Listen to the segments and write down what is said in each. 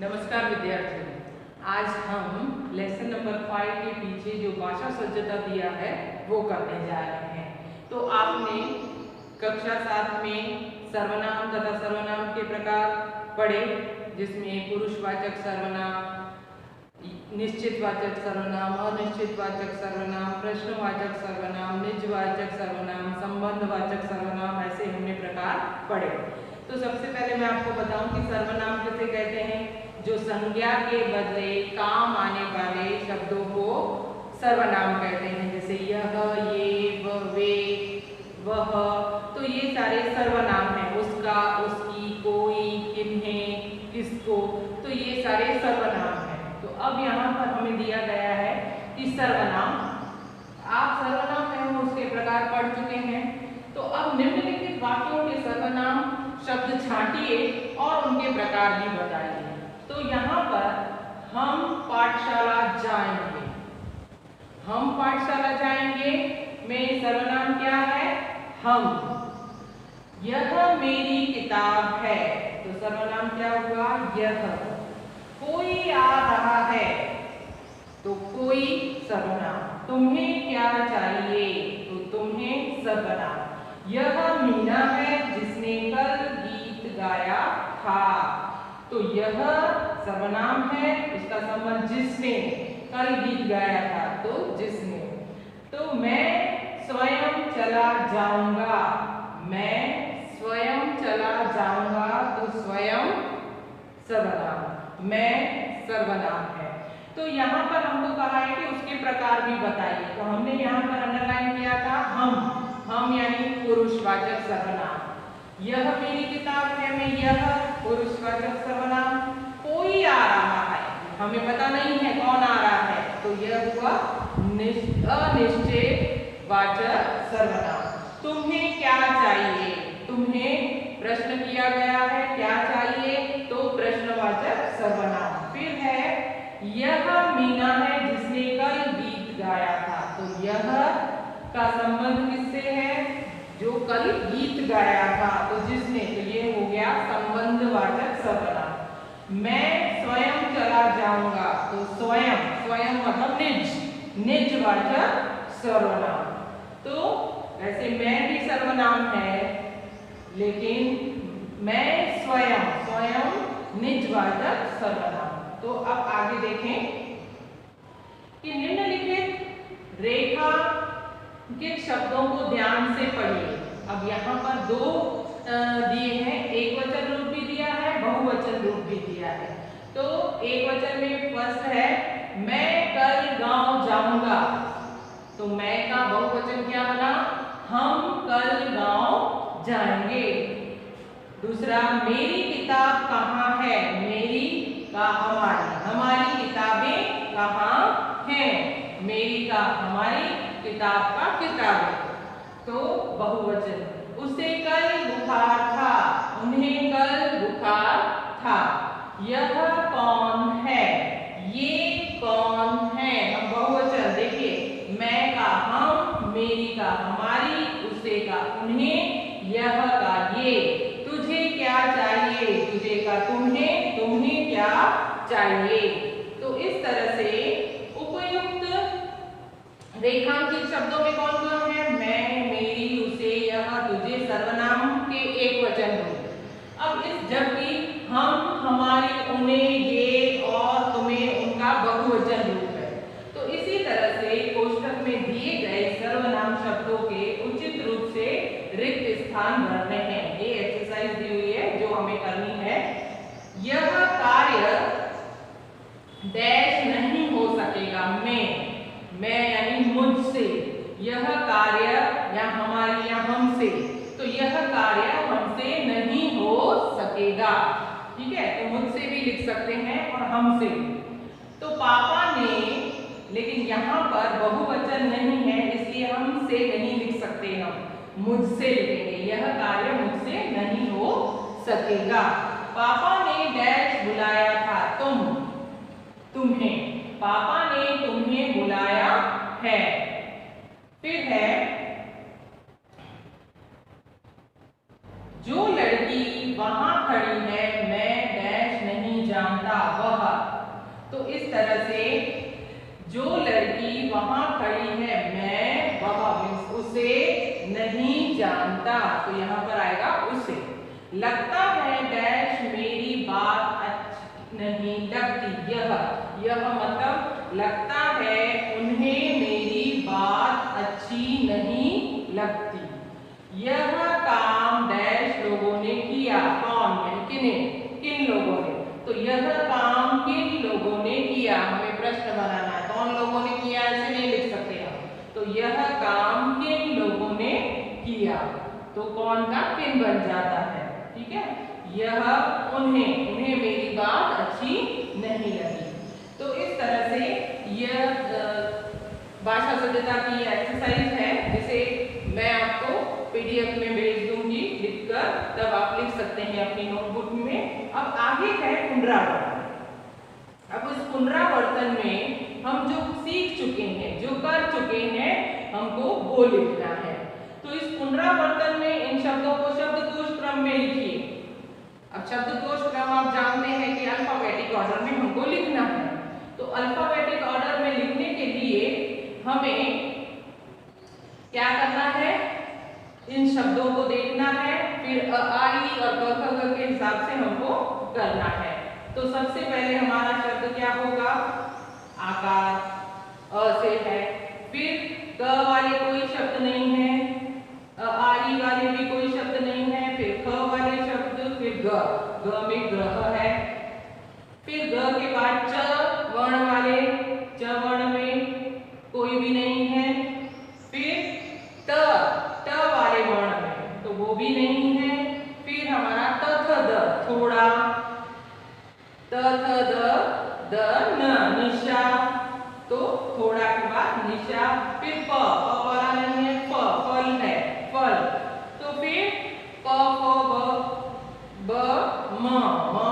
नमस्कार विद्यार्थियों, आज हम लेसन नंबर 5 के पीछे जो भाषा सज्जता दिया है वो करने जा रहे हैं। तो आपने कक्षा 7 में सर्वनाम तथा सर्वनाम के प्रकार पढ़े, जिसमें पुरुषवाचक सर्वनाम, निश्चितवाचक सर्वनाम, अनिश्चितवाचक सर्वनाम, प्रश्नवाचक सर्वनाम, निजवाचक सर्वनाम, संबंधवाचक सर्वनाम, ऐसे हमने प्रकार पढ़े। तो सबसे पहले मैं आपको बताऊं कि सर्वनाम किसे कहते हैं। जो संज्ञा के बदले काम आने वाले शब्दों को सर्वनाम कहते हैं, जैसे यह, ये, वह, वे, वह। तो ये सारे सर्वनाम हैं। उसका, उसकी, कोई, किन्हें, किसको, तो ये सारे सर्वनाम हैं। तो अब यहाँ पर हमें दिया गया है कि सर्वनाम, आप सर्वनाम एवं उसके प्रकार पढ़ चुके हैं। तो अब निम्नलिखित वाक्यों के सर्वनाम शब्द छांटिए और उनके प्रकार भी बताइए। तो यहाँ पर हम पाठशाला जाएंगे, हम पाठशाला जाएंगे में सर्वनाम क्या है? हम। यह मेरी किताब है, तो सर्वनाम क्या हुआ? यह। कोई आ रहा है, तो कोई सर्वनाम। तुम्हें क्या चाहिए, तो तुम्हें सर्वनाम। यह मीना है जिसने कल गीत गाया था, तो यह सर्वनाम है, उसका संबंध जिसने कल गीत गाया था, तो जिसने। तो मैं स्वयं चला जाऊंगा, मैं स्वयं चला जाऊंगा, तो स्वयं सर्वनाम, मैं सर्वनाम है। तो यहाँ पर हमको कहा है कि उसके प्रकार भी बताइए। तो हमने यहाँ पर अंडरलाइन किया था हम यानी पुरुषवाचक सर्वनाम। यह मेरी किताब है में यह पुरुषवाचक सर्वनाम। कोई आ रहा है, हमें पता नहीं है कौन आ रहा है, तो यह हुआ अनिश्चित वाचक सर्वनाम। तुम्हें क्या चाहिए, तुम्हें प्रश्न किया गया है, क्या चाहिए, तो प्रश्नवाचक सर्वनाम। फिर है यह मीना है जिसने कल गीत गाया था, तो यह का संबंध किससे है? जो कल गीत गाया था, तो जिसने, तो ये हो गया संबंधवाचक सर्वनाम। मैं स्वयं चला जाऊंगा, तो स्वयं, स्वयं मतलब निज, निजवाचक सर्वनाम। तो वैसे मैं भी सर्वनाम है, लेकिन मैं स्वयं, स्वयं निजवाचक सर्वनाम। तो अब आगे देखें कि निम्नलिखित रेखा के शब्दों को ध्यान से पढ़िए। अब यहाँ पर दो दिए हैं, एक वचन रूप भी दिया है, बहुवचन रूप भी दिया है। तो एक वचन में फर्स्ट है मैं कल गांव जाऊंगा, तो मैं का बहुवचन क्या बना? हम कल गांव जाएंगे। दूसरा मेरी किताब कहाँ है, मेरी का हमारी, हमारी किताबें कहाँ हैं, मेरी का हमारी, किताब का किताबें, तो बहुवचन। उसे कल बुखार था, उन्हें कल बुखार था। यह कौन है, ये कौन है, हम बहुवचन। देखिए मैं का हम, मेरी का हमारी, उसे का उन्हें, यह का ये। तुझे क्या चाहिए, तुझे का तुम्हें, तुम्हें क्या चाहिए। तो इस तरह से उपयुक्त रेखांकित शब्दों में कौन कौन है? मैं, मेरी, उसे, यह, तुझे सर्वनाम के एक वचन रूप। अब इस जबकि हम, हमारी, उन्हें, ये और तुम्हें उनका बहुवचन रूप है। तो इसी तरह से कोष्ठक में दिए गए सर्वनाम शब्दों के उचित रूप से रिक्त स्थान भरने हैं। ये एक्सरसाइज दी हुई है जो हमें करनी है। यह कार्य डैश नहीं हो सकेगा, मैं यानी मुझसे। यह कार्य या हमारी या हमसे, तो यह कार्य हमसे नहीं हो सकेगा। ठीक है, तो मुझसे भी लिख सकते हैं और हमसे। तो पापा ने, लेकिन यहाँ पर बहुवचन नहीं है, इसलिए हमसे नहीं लिख सकते, हम मुझसे लिखेंगे। यह कार्य मुझसे नहीं हो सकेगा। पापा ने डैश बुलाया था, तुम्हें, पापा ने तुम्हें बुलाया है। फिर है जो लड़की वहां खड़ी है मैं डैश नहीं जानता, तो इस तरह से जो लड़की वहां खड़ी है मैं वह उसे नहीं जानता, तो यहाँ पर आएगा उसे। लगता है डैश मेरी बात अच्छी नहीं लगती, यह मतलब लगता है उन्हें मेरी बात अच्छी नहीं लगती। यह काम डैश लोगों ने किया, कौन है, किन लोगों ने, तो यह काम किन लोगों ने किया, हमें प्रश्न बनाना है, कौन लोगों ने किया ऐसे नहीं लिख सकते हम, तो यह काम किन लोगों ने किया, तो कौन का किन बन जाता है, ठीक है। यह उन्हें मेरी बात अच्छी नहीं लगी। तो इस तरह से यह भाषा सभ्यता की एक्सरसाइज है, जिसे मैं आपको पीडीएफ में भेज दूंगी लिखकर, तब आप लिख सकते हैं अपनी नोटबुक में। अब आगे है पुनरावर्तन। अब उस पुनरावर्तन में हम जो सीख चुके हैं, जो कर चुके हैं, हमको वो लिखना है। तो इस पुनरावर्तन में इन शब्दों को शब्दकोश क्रम में लिखिए। अब शब्दकोश क्रम आप जानते हैं कि अल्फाबेटिक ऑर्डर में हमको लिखना है। तो अल्फाबेटिक ऑर्डर में लिखने के लिए हमें क्या करना है, इन शब्दों को देखना है, फिर अ आ इ और क ख ग के हिसाब से हमको करना है। तो सबसे पहले हमारा शब्द क्या होगा, आकार, अ से है, फिर क वाले कोई शब्द नहीं है, अ आ इ वाले भी कोई शब्द नहीं है, फिर ख वाले शब्द, फिर ग में ग्रह है, फिर ग के बाद च वर्ण वाले, च वर्ण में कोई भी नहीं है, फिर त वाले वर्ण में तो वो भी नहीं है, फिर हमारा त थ द थोड़ा, त थ द न निशा, तो थोड़ा के बाद निशा, फिर प वाला नहीं है, फल है, फल, तो फिर प फ ब म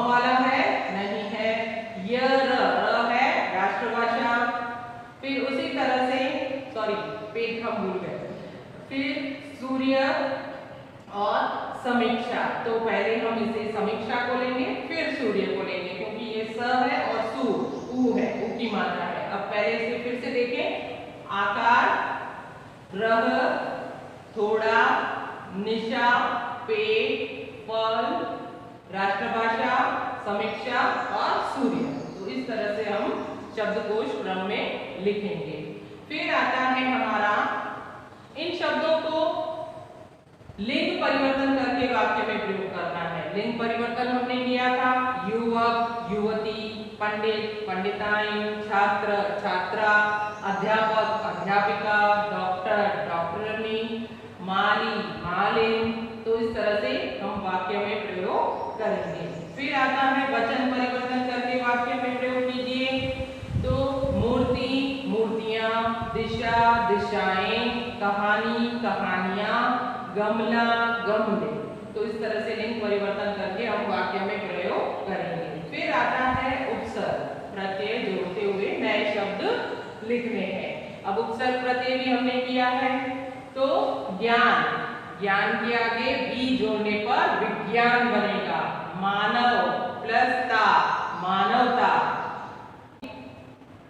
वाला है, नहीं है, य र है राष्ट्रभाषा, फिर उसी तरह से पेट हम भूल गए, फिर सूर्य और समीक्षा। तो पहले हम इसे समीक्षा को लेंगे, फिर सूर्य को लेंगे, क्योंकि ये स है और सु उ है, उ की मात्रा है। अब पहले इसे फिर से देखें, आकार, रह, थोड़ा, निशा, पेट, फल, राष्ट्रभाषा, समीक्षा और सूर्य। तो इस तरह से हम शब्दकोश क्रम में लिखेंगे। फिर आता है हमारा इन शब्दों को लिंग परिवर्तन करके वाक्य में प्रयोग करना है। लिंग परिवर्तन हमने किया था, युवक, युवती, पंडित, पंडिताइन, छात्र, छात्रा, अध्यापक, अध्यापिका, डॉक्टर, डॉक्टरनी, माली, मालिन। तो इस तरह से हम वाक्य में प्रयोग करेंगे। फिर आता है वचन परिवर्तन करके वाक्य में प्रयोग कीजिए। तो मूर्ति, मूर्तियां, दिशा, दिशाएं, कहानी, कहानियां, गमला, गमले। तो इस तरह से लिंग परिवर्तन करके हम वाक्य में प्रयोग करेंगे। फिर आता है उपसर्ग, प्रत्यय जोड़ते हुए नए शब्द लिखने हैं। अब उपसर्ग प्रत्यय भी हमने किया है। तो ज्ञान, ज्ञान के आगे भी जोड़ने पर विज्ञान बनेगा। मानव प्लस ता, मानवता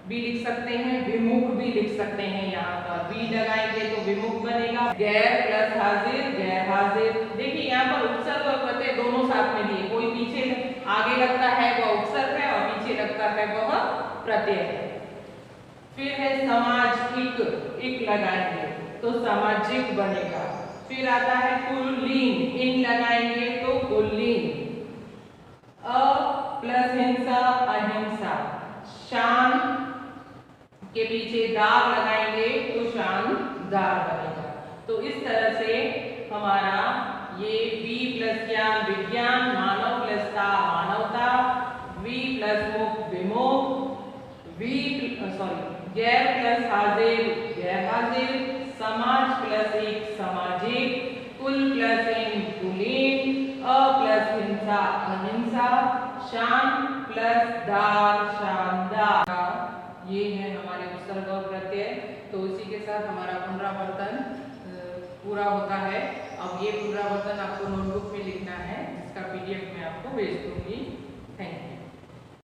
भी लिख सकते हैं, विमुख भी लिख सकते हैं। यहाँ पर भी लगाएंगे तो विमुख बनेगा। गैर प्लस हाजिर, गैर हाजिर। देखिए यहाँ पर उपसर्ग और प्रत्यय दोनों साथ में दिए, कोई पीछे आगे लगता है वह उपसर्ग है और पीछे लगता है वह प्रत्यय है। फिर है सामाजिक, इक लगाएंगे तो सामाजिक बनेगा। फिर आता है कुलीन, इन लगाएंगे तो कुलीन। अ प्लस हिंसा, अहिंसा। शान के पीछे दार लगाएंगे तो शानदार बनेगा। तो इस तरह से हमारा ये वी प्लस ज्ञान, विज्ञान, मानव प्लस ता, मानवता, वी प्लस मुख, विमुख, गैर प्लस हाजिर, गैर हाजिर, समाज प्लस एक, सामाजिक, कुल प्लस इन, कुलीन, अ प्लस हिंसा, अहिंसा, शान प्लस दार, शानदार। ये है हमारे उपसर्ग और प्रत्यय। तो इसी के साथ हमारा पुनरावर्तन पूरा होता है। अब ये पुनरावर्तन आपको नोटबुक में लिखना है, जिसका पीडीएफ मैं आपको भेज दूंगी। Thank you.